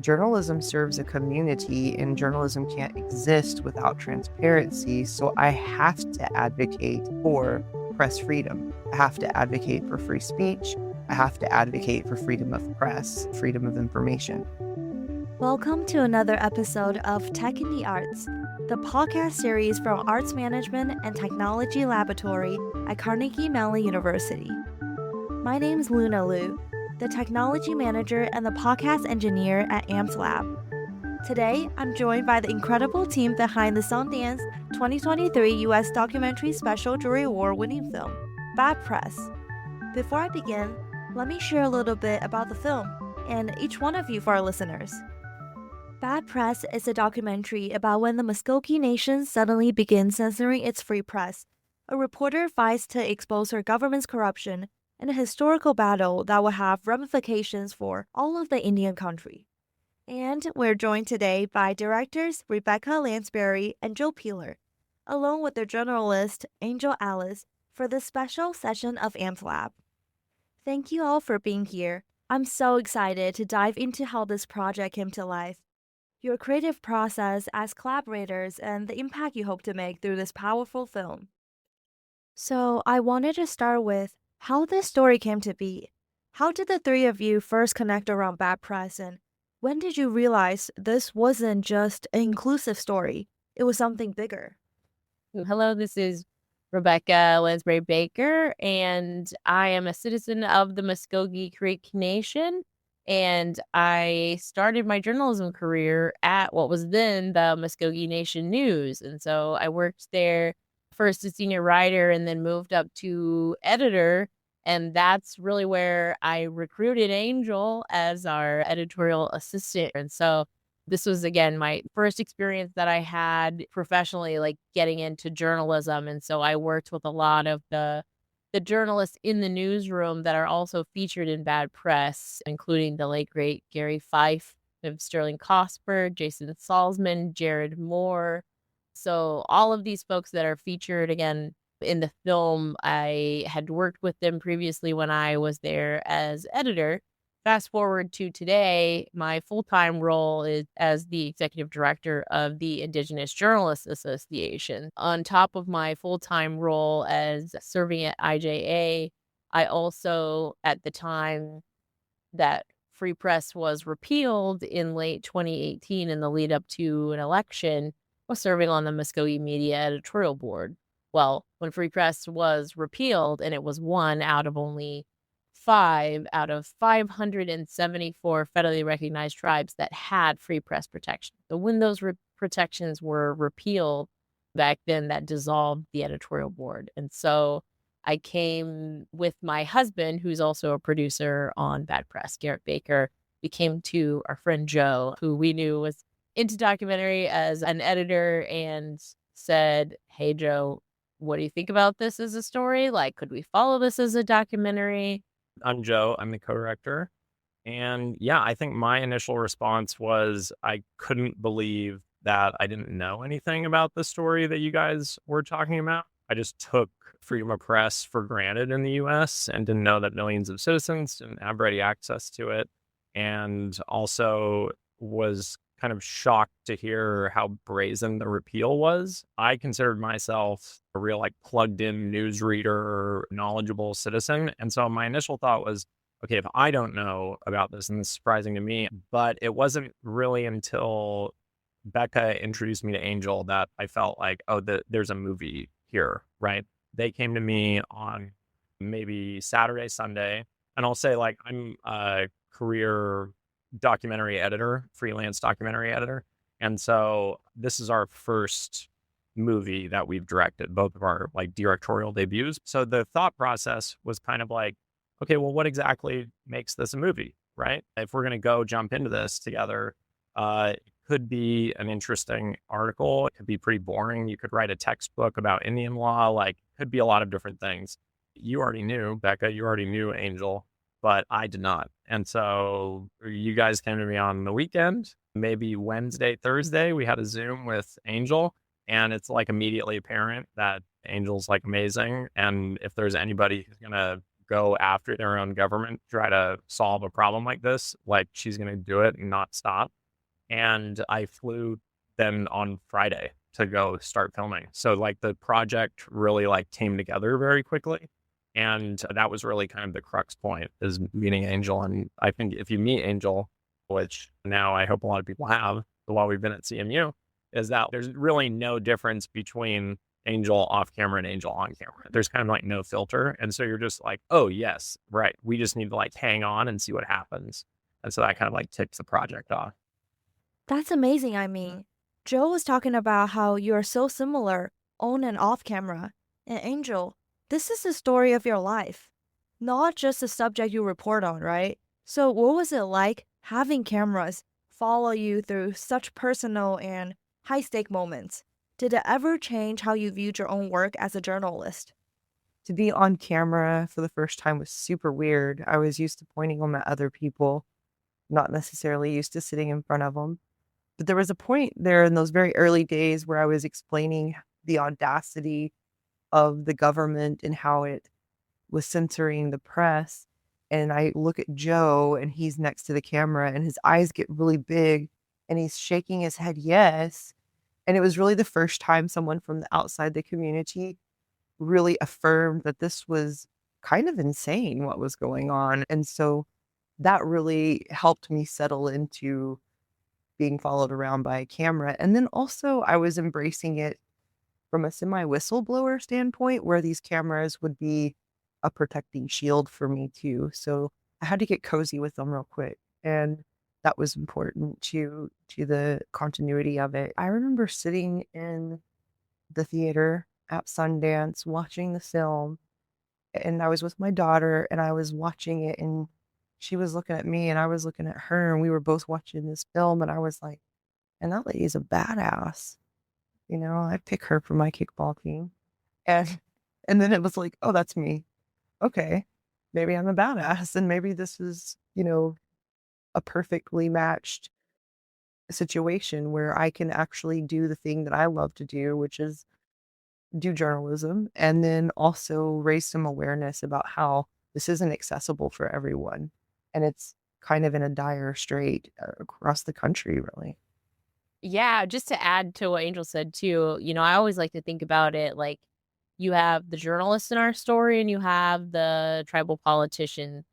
Journalism serves a community, and journalism can't exist without transparency. So I have to advocate for press freedom. I have to advocate for free speech. I have to advocate for freedom of press, freedom of information. Welcome to another episode of Tech in the Arts, the podcast series from Arts Management and Technology Laboratory at Carnegie Mellon University. My name is Luna Liu, the technology manager and the podcast engineer at AMP Lab. Today, I'm joined by the incredible team behind the Sundance 2023 U.S. Documentary Special Jury Award winning film, Bad Press. Before I begin, let me share a little bit about the film and each one of you for our listeners. Bad Press is a documentary about when the Muscogee Nation suddenly begins censoring its free press. A reporter fights to expose her government's corruption in a historical battle that will have ramifications for all of the Indian country. And we're joined today by directors Rebecca Lansberry and Joe Peeler, along with their journalist Angel Ellis, for this special session of AMP Lab. Thank you all for being here. I'm so excited to dive into how this project came to life, your creative process as collaborators, and the impact you hope to make through this powerful film. So I wanted to start with how this story came to be. How did the three of you first connect around Bad Press, and when did you realize this wasn't just an inclusive story, it was something bigger? Hello, this is Rebecca Lansberry-Baker, and I am a citizen of the Muscogee Creek Nation. And I started my journalism career at what was then the Muscogee Nation News. And so I worked there first as senior writer and then moved up to editor. And that's really where I recruited Angel as our editorial assistant. And so this was, again, my first experience that I had professionally, like getting into journalism. And so I worked with a lot of the journalists in the newsroom that are also featured in Bad Press, including the late, great Gary Fife, Sterling Cosper, Jason Salzman, Jared Moore. So all of these folks that are featured, again, in the film, I had worked with them previously when I was there as editor. Fast forward to today, my full-time role is as the executive director of the Indigenous Journalists Association. On top of my full-time role as serving at IJA, I also, at the time that free press was repealed in late 2018 in the lead up to an election, was serving on the Muscogee Media Editorial Board. Well, when free press was repealed, and it was one out of only 5 out of 574 federally recognized tribes that had free press protection. So when those protections were repealed back then, that dissolved the editorial board. And so I came with my husband, who's also a producer on Bad Press, Garrett Baker. We came to our friend Joe, who we knew was into documentary as an editor, and said, "Hey, Joe, what do you think about this as a story? Like, could we follow this as a documentary?" I'm Joe. I'm the co-director. And yeah, I think my initial response was I couldn't believe that I didn't know anything about the story that you guys were talking about. I just took freedom of press for granted in the US and didn't know that millions of citizens didn't have ready access to it. And also was kind of shocked to hear how brazen the repeal was. I considered myself a real plugged in newsreader, knowledgeable citizen. And so my initial thought was, okay, if I don't know about this, and this is surprising to me, but it wasn't really until Becca introduced me to Angel that I felt like, oh, there's a movie here, right? They came to me on maybe Saturday, Sunday, and I'll say I'm a career documentary editor, freelance documentary editor. And so this is our first movie that we've directed, both of our directorial debuts. So the thought process was kind of okay, well, what exactly makes this a movie, right? If we're going to go jump into this together, it could be an interesting article. It could be pretty boring. You could write a textbook about Indian law, could be a lot of different things. You already knew, Becca, you already knew Angel, but I did not. And so you guys came to me on the weekend, maybe Wednesday, Thursday, we had a Zoom with Angel, and it's immediately apparent that Angel's amazing. And if there's anybody who's going to go after their own government, try to solve a problem like this, like she's going to do it and not stop. And I flew then on Friday to go start filming. So like the project really like came together very quickly. And that was really kind of the crux point, is meeting Angel. And I think if you meet Angel, which now I hope a lot of people have while we've been at CMU, is that there's really no difference between Angel off camera and Angel on camera. There's kind of like no filter. And so you're just like, oh, yes, right. We just need to like hang on and see what happens. And so that kind of like ticks the project off. That's amazing. I mean, Joe was talking about how you're so similar on and off camera. And Angel, this is the story of your life, not just the subject you report on, right? So what was it like having cameras follow you through such personal and high-stake moments? Did it ever change how you viewed your own work as a journalist? To be on camera for the first time was super weird. I was used to pointing them at other people, not necessarily used to sitting in front of them. But there was a point there in those very early days where I was explaining the audacity of the government and how it was censoring the press. And I look at Joe and he's next to the camera and his eyes get really big and he's shaking his head yes. And it was really the first time someone from the outside the community really affirmed that this was kind of insane what was going on. And so that really helped me settle into being followed around by a camera. And then also I was embracing it from a semi-whistleblower standpoint, where these cameras would be a protecting shield for me too. So I had to get cozy with them real quick. And that was important to the continuity of it. I remember sitting in the theater at Sundance watching the film, and I was with my daughter and I was watching it, and she was looking at me and I was looking at her, and we were both watching this film, and I was like, and that lady is a badass. You know, I pick her for my kickball team. And then it was like, oh, that's me. Okay, maybe I'm a badass, and maybe this is, a perfectly matched situation where I can actually do the thing that I love to do, which is do journalism, and then also raise some awareness about how this isn't accessible for everyone. And it's kind of in a dire strait across the country, really. Yeah, just to add to what Angel said too, I always like to think about it like you have the journalist in our story and you have the tribal politician,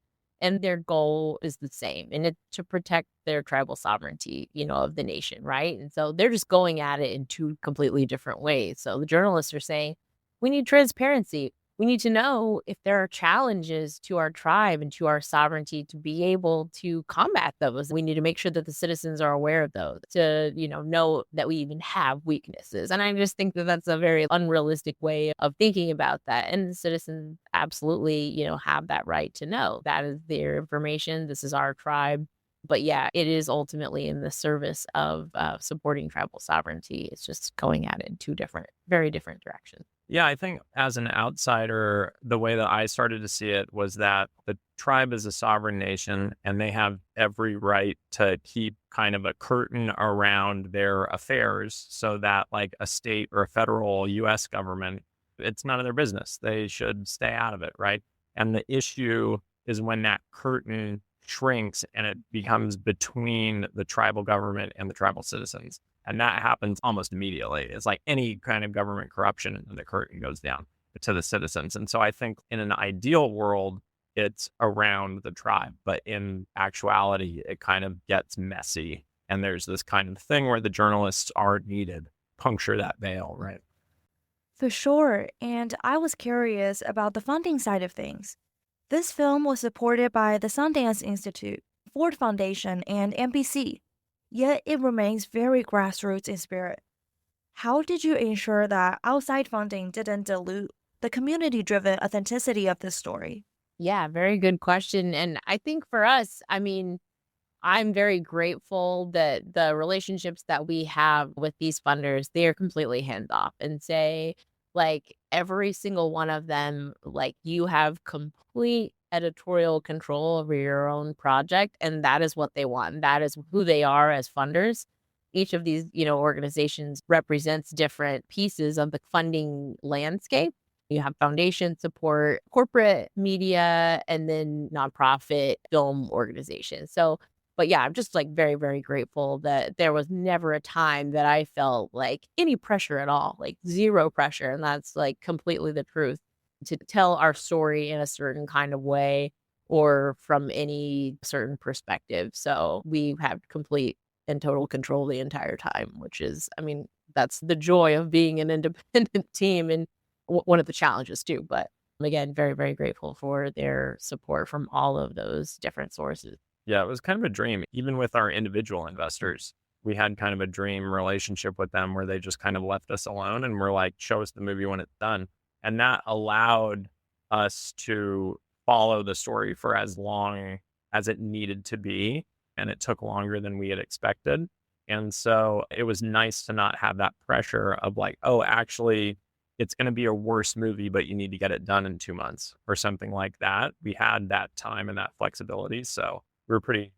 and their goal is the same, and it's to protect their tribal sovereignty, of the nation, right? And so they're just going at it in two completely different ways. So the journalists are saying, we need transparency. We need to know if there are challenges to our tribe and to our sovereignty to be able to combat those. We need to make sure that the citizens are aware of those, to, know that we even have weaknesses. And I just think that that's a very unrealistic way of thinking about that. And the citizens absolutely, have that right to know. That is their information. This is our tribe. But yeah, it is ultimately in the service of supporting tribal sovereignty. It's just going at it in two different, very different directions. Yeah, I think as an outsider, the way that I started to see it was that the tribe is a sovereign nation and they have every right to keep kind of a curtain around their affairs so that like a state or a federal US government, it's none of their business. They should stay out of it, right? And the issue is when that curtain shrinks and it becomes between the tribal government and the tribal citizens. And that happens almost immediately. It's like any kind of government corruption, and the curtain goes down to the citizens. And so I think in an ideal world, it's around the tribe. But in actuality, it kind of gets messy. And there's this kind of thing where the journalists are needed, puncture that veil, right? For sure. And I was curious about the funding side of things. This film was supported by the Sundance Institute, Ford Foundation, and NBC. Yet it remains very grassroots in spirit. How did you ensure that outside funding didn't dilute the community-driven authenticity of this story? Yeah, very good question. And I think for us, I'm very grateful that the relationships that we have with these funders, they are completely hands off and say, like, every single one of them, like, you have complete editorial control over your own project. And that is what they want. That is who they are as funders. Each of these, organizations represents different pieces of the funding landscape. You have foundation support, corporate media, and then nonprofit film organizations. So, but yeah, I'm just like very, very grateful that there was never a time that I felt like any pressure at all, like zero pressure. And that's like completely the truth, to tell our story in a certain kind of way or from any certain perspective. So we have complete and total control the entire time, which is, I mean, that's the joy of being an independent team and one of the challenges too. But again, very, very grateful for their support from all of those different sources. Yeah, it was kind of a dream. Even with our individual investors, we had kind of a dream relationship with them where they just kind of left us alone and were like, show us the movie when it's done. And that allowed us to follow the story for as long as it needed to be. And it took longer than we had expected. And so it was nice to not have that pressure of like, oh, actually, it's going to be a worse movie, but you need to get it done in 2 months or something like that. We had that time and that flexibility. So we were pretty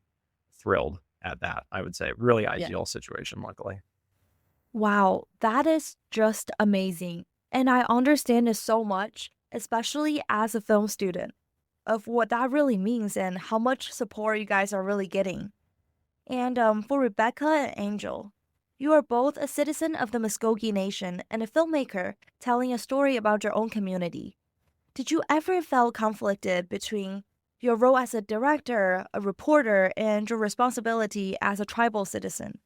thrilled at that, I would say. Really ideal situation, luckily. Wow, that is just amazing. And I understand it so much, especially as a film student, of what that really means and how much support you guys are really getting. And for Rebecca and Angel, you are both a citizen of the Muscogee Nation and a filmmaker telling a story about your own community. Did you ever feel conflicted between your role as a director, a reporter, and your responsibility as a tribal citizen?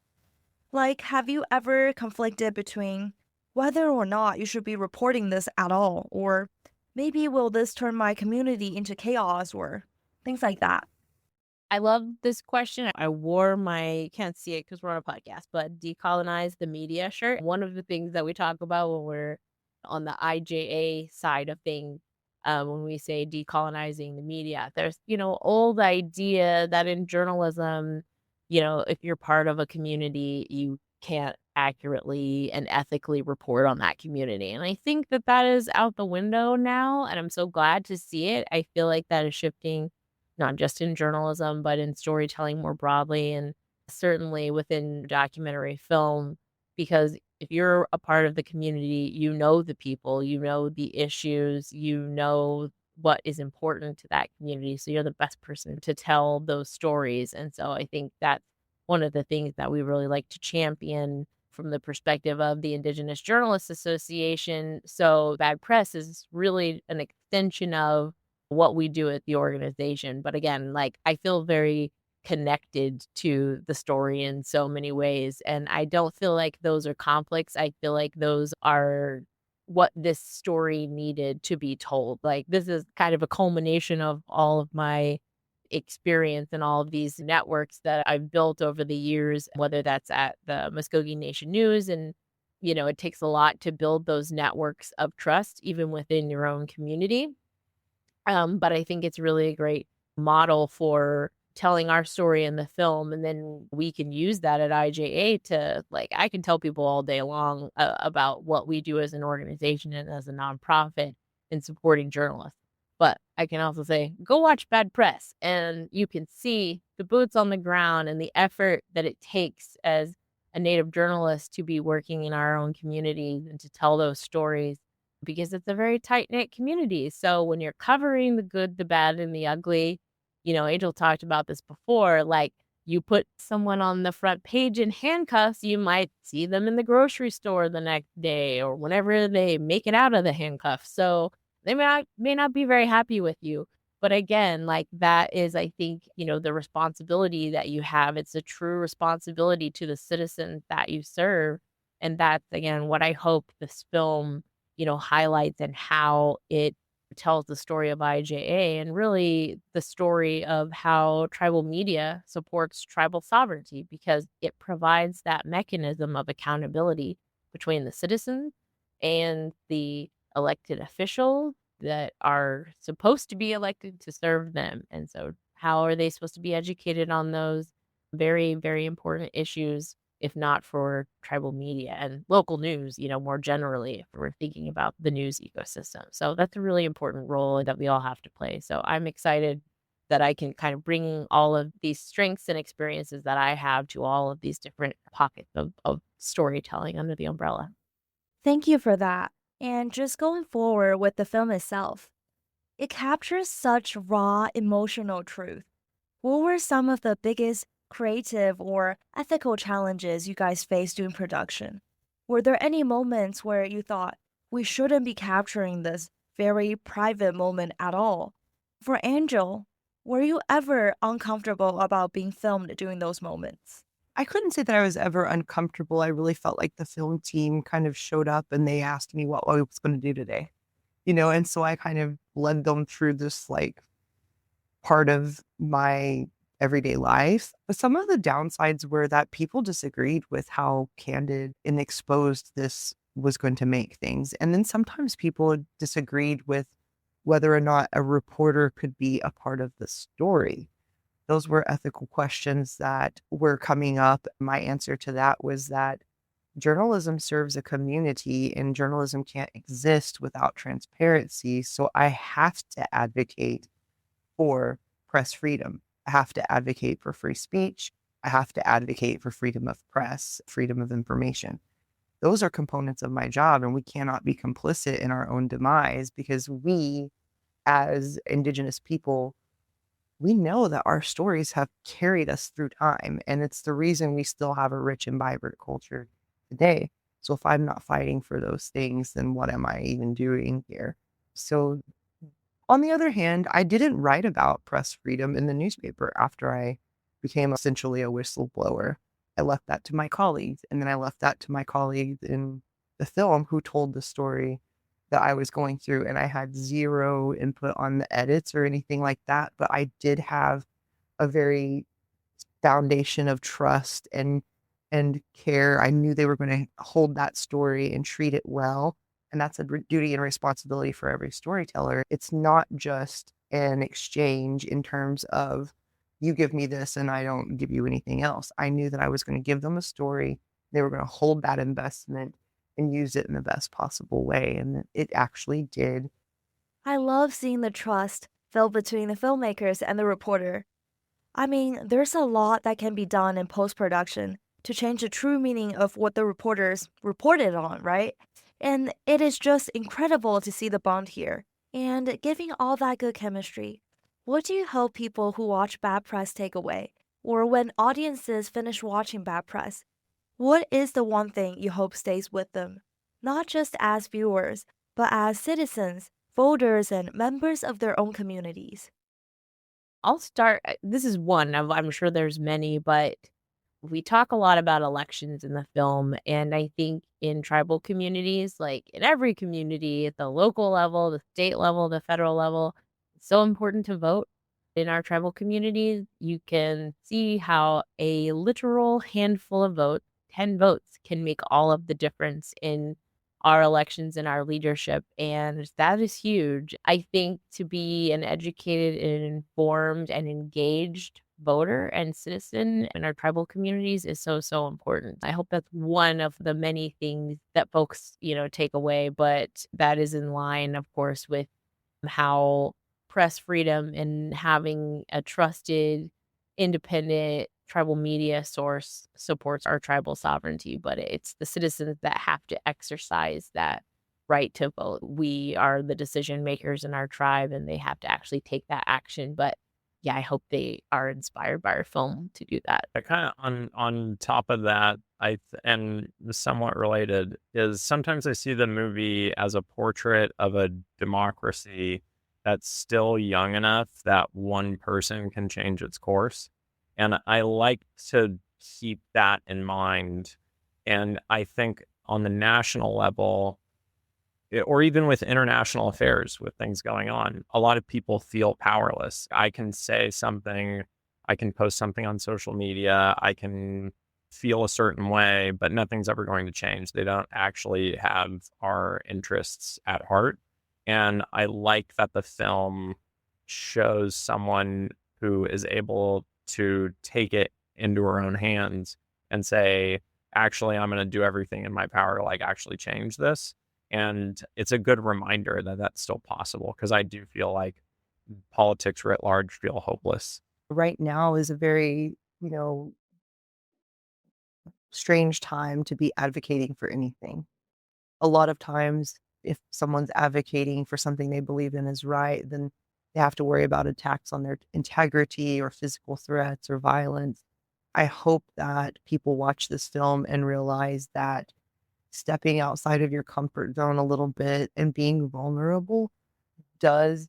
Like, have you ever conflicted between whether or not you should be reporting this at all, or maybe will this turn my community into chaos, or things like that? I love this question. I wore my, can't see it because we're on a podcast, but decolonize the media shirt. One of the things that we talk about when we're on the IJA side of things, when we say decolonizing the media, there's, old idea that in journalism, if you're part of a community, you can't accurately and ethically report on that community. And I think that that is out the window now. And I'm so glad to see it. I feel like that is shifting not just in journalism, but in storytelling more broadly, and certainly within documentary film. Because if you're a part of the community, you know the people, you know the issues, you know what is important to that community. So you're the best person to tell those stories. And so I think that's one of the things that we really like to champion from the perspective of the Indigenous Journalists Association. So Bad Press is really an extension of what we do at the organization. But again, like, I feel very connected to the story in so many ways. And I don't feel like those are conflicts. I feel like those are what this story needed to be told. Like, this is kind of a culmination of all of my experience and all of these networks that I've built over the years, whether that's at the Muscogee Nation News. And, it takes a lot to build those networks of trust, even within your own community. But I think it's really a great model for telling our story in the film. And then we can use that at IJA to, like, I can tell people all day long about what we do as an organization and as a nonprofit in supporting journalists. But I can also say, go watch Bad Press, and you can see the boots on the ground and the effort that it takes as a Native journalist to be working in our own communities and to tell those stories, because it's a very tight-knit community. So when you're covering the good, the bad, and the ugly, Angel talked about this before, like, you put someone on the front page in handcuffs, you might see them in the grocery store the next day or whenever they make it out of the handcuffs. So they may not be very happy with you. But again, like, that is, I think, the responsibility that you have. It's a true responsibility to the citizens that you serve. And that's, again, what I hope this film highlights, and how it tells the story of IJA and really the story of how tribal media supports tribal sovereignty, because it provides that mechanism of accountability between the citizens and the elected officials that are supposed to be elected to serve them. And so how are they supposed to be educated on those very, very important issues, if not for tribal media and local news, more generally, if we're thinking about the news ecosystem. So that's a really important role that we all have to play. So I'm excited that I can kind of bring all of these strengths and experiences that I have to all of these different pockets of storytelling under the umbrella. Thank you for that. And just going forward with the film itself, it captures such raw emotional truth. What were some of the biggest creative or ethical challenges you guys faced during production? Were there any moments where you thought, we shouldn't be capturing this very private moment at all? For Angel, were you ever uncomfortable about being filmed during those moments? I couldn't say that I was ever uncomfortable. I really felt like the film team kind of showed up and they asked me what I was going to do today, and so I kind of led them through this like part of my everyday life. But some of the downsides were that people disagreed with how candid and exposed this was going to make things. And then sometimes people disagreed with whether or not a reporter could be a part of the story. Those were ethical questions that were coming up. My answer to that was that journalism serves a community and journalism can't exist without transparency. So I have to advocate for press freedom. I have to advocate for free speech. I have to advocate for freedom of press, freedom of information. Those are components of my job, and we cannot be complicit in our own demise because we, as Indigenous people, we know that our stories have carried us through time, and it's the reason we still have a rich and vibrant culture today. So if I'm not fighting for those things, then what am I even doing here? So on the other hand, I didn't write about press freedom in the newspaper after I became essentially a whistleblower. I left that to my colleagues, and then I left that to my colleagues in the film who told the story that I was going through, and I had zero input on the edits or anything like that, but I did have a very foundation of trust and care. I knew they were gonna hold that story and treat it well, and that's a duty and responsibility for every storyteller. It's not just an exchange in terms of, "You give me this and I don't give you anything else." I knew that I was gonna give them a story, they were gonna hold that investment and use it in the best possible way, and it actually did. I love seeing the trust felt between the filmmakers and the reporter. I mean, there's a lot that can be done in post production to change the true meaning of what the reporters reported on, right? And it is just incredible to see the bond here. And giving all that good chemistry, what do you hope people who watch Bad Press take away? Or when audiences finish watching Bad Press, what is the one thing you hope stays with them? Not just as viewers, but as citizens, voters, and members of their own communities. I'll start. This is one of, I'm sure there's many, but we talk a lot about elections in the film. And I think in tribal communities, like in every community, at the local level, the state level, the federal level, it's so important to vote. In our tribal communities, you can see how a literal handful of votes, 10 votes, can make all of the difference in our elections and our leadership. And that is huge. I think to be an educated and informed and engaged voter and citizen in our tribal communities is so, so important. I hope that's one of the many things that folks, take away, but that is in line, of course, with how press freedom and having a trusted, independent tribal media source supports our tribal sovereignty, but it's the citizens that have to exercise that right to vote. We are the decision makers in our tribe, and they have to actually take that action. But yeah, I hope they are inspired by our film to do that. I kind of on top of that, and somewhat related is sometimes I see the movie as a portrait of a democracy that's still young enough that one person can change its course. And I like to keep that in mind. And I think on the national level, or even with international affairs, with things going on, a lot of people feel powerless. I can say something, I can post something on social media, I can feel a certain way, but nothing's ever going to change. They don't actually have our interests at heart. And I like that the film shows someone who is able to take it into her own hands and say, actually, I'm going to do everything in my power to like actually change this. And it's a good reminder that that's still possible, because I do feel like politics writ large feel hopeless. Right now is a very, strange time to be advocating for anything. A lot of times If someone's advocating for something they believe in is right, then they have to worry about attacks on their integrity or physical threats or violence. I hope that people watch this film and realize that stepping outside of your comfort zone a little bit and being vulnerable does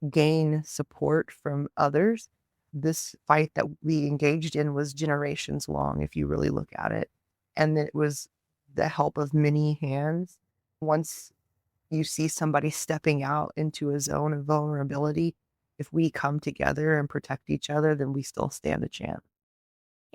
gain support from others. This fight that we engaged in was generations long, if you really look at it. And it was the help of many hands. Once you see somebody stepping out into a zone of vulnerability, if we come together and protect each other, then we still stand a chance.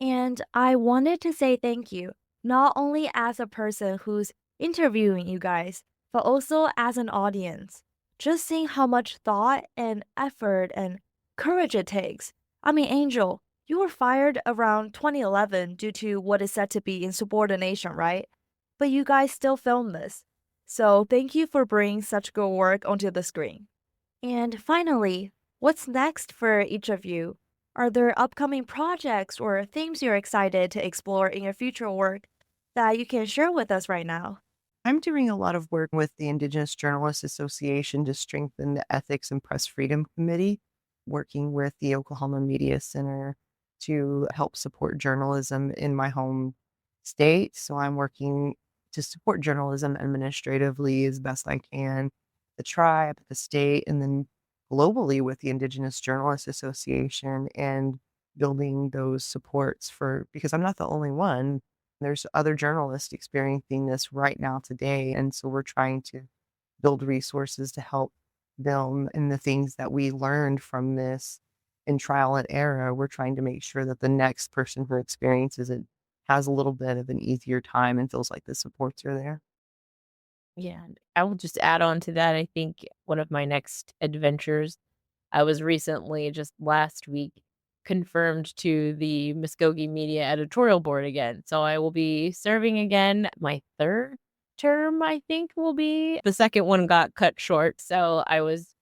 And I wanted to say thank you, not only as a person who's interviewing you guys, but also as an audience. Just seeing how much thought and effort and courage it takes. I mean, Angel, you were fired around 2011 due to what is said to be insubordination, right? But you guys still filmed this. So thank you for bringing such good work onto the screen. And finally, what's next for each of you? Are there upcoming projects or themes you're excited to explore in your future work that you can share with us right now? I'm doing a lot of work with the Indigenous Journalists Association to strengthen the Ethics and Press Freedom Committee, working with the Oklahoma Media Center to help support journalism in my home state. So I'm working to support journalism administratively as best I can, the tribe, the state, and then globally with the Indigenous Journalists Association and building those supports because I'm not the only one. There's other journalists experiencing this right now today. And so we're trying to build resources to help them and the things that we learned from this in trial and error. We're trying to make sure that the next person who experiences it has a little bit of an easier time and feels like the supports are there. Yeah, and I will just add on to that. I think one of my next adventures, I was recently, just last week, confirmed to the Muscogee Media Editorial Board again. So I will be serving again. My third term, I think, will be. The second one got cut short. So I was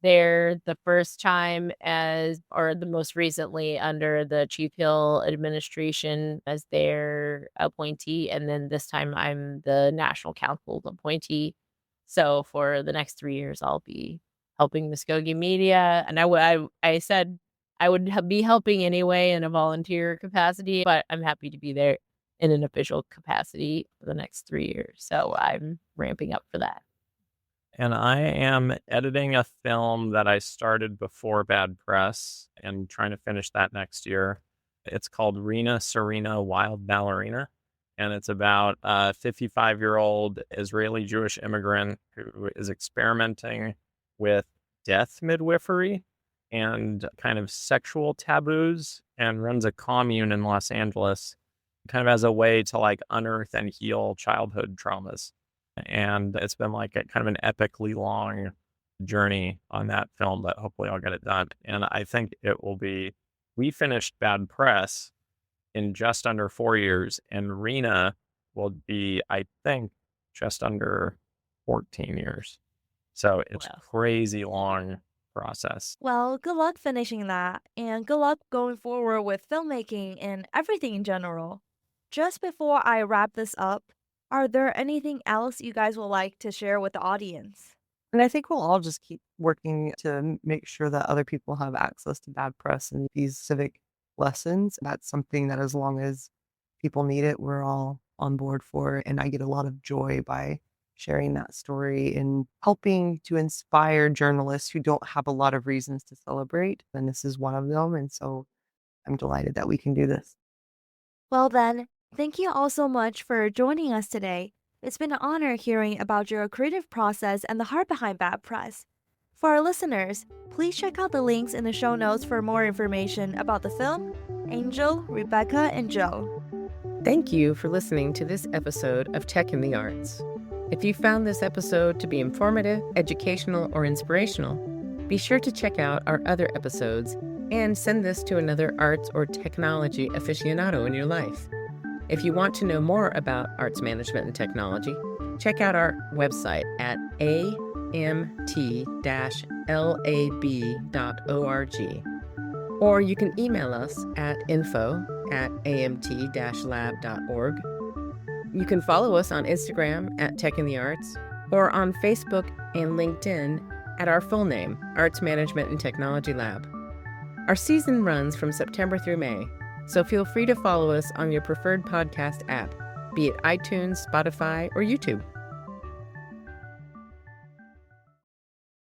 there the first time the most recently under the Chief Hill administration as their appointee. And then this time I'm the National Council's appointee. So for the next 3 years, I'll be helping Muskogee Media. And I said I would be helping anyway in a volunteer capacity, but I'm happy to be there in an official capacity for the next 3 years. So I'm ramping up for that. And I am editing a film that I started before Bad Press and trying to finish that next year. It's called Rena Serena Wild Ballerina. And it's about a 55-year-old Israeli Jewish immigrant who is experimenting with death midwifery and kind of sexual taboos and runs a commune in Los Angeles kind of as a way to like unearth and heal childhood traumas. And it's been like a kind of an epically long journey on that film, but hopefully I'll get it done. And I think we finished Bad Press in just under 4 years, and Rena will be, I think, just under 14 years. So it's crazy long process. Well, good luck finishing that, and good luck going forward with filmmaking and everything in general. Just before I wrap this up, are there anything else you guys would like to share with the audience? And I think we'll all just keep working to make sure that other people have access to Bad Press and these civic lessons. That's something that as long as people need it, we're all on board for. And I get a lot of joy by sharing that story and helping to inspire journalists who don't have a lot of reasons to celebrate. And this is one of them. And so I'm delighted that we can do this. Well then, thank you all so much for joining us today. It's been an honor hearing about your creative process and the heart behind Bad Press. For our listeners, please check out the links in the show notes for more information about the film, Angel, Rebecca, and Joe. Thank you for listening to this episode of Tech in the Arts. If you found this episode to be informative, educational, or inspirational, be sure to check out our other episodes and send this to another arts or technology aficionado in your life. If you want to know more about arts management and technology, check out our website at amt-lab.org. Or you can email us at info@amt-lab.org. You can follow us on Instagram at Tech in the Arts, or on Facebook and LinkedIn at our full name, Arts Management and Technology Lab. Our season runs from September through May, so feel free to follow us on your preferred podcast app, be it iTunes, Spotify, or YouTube.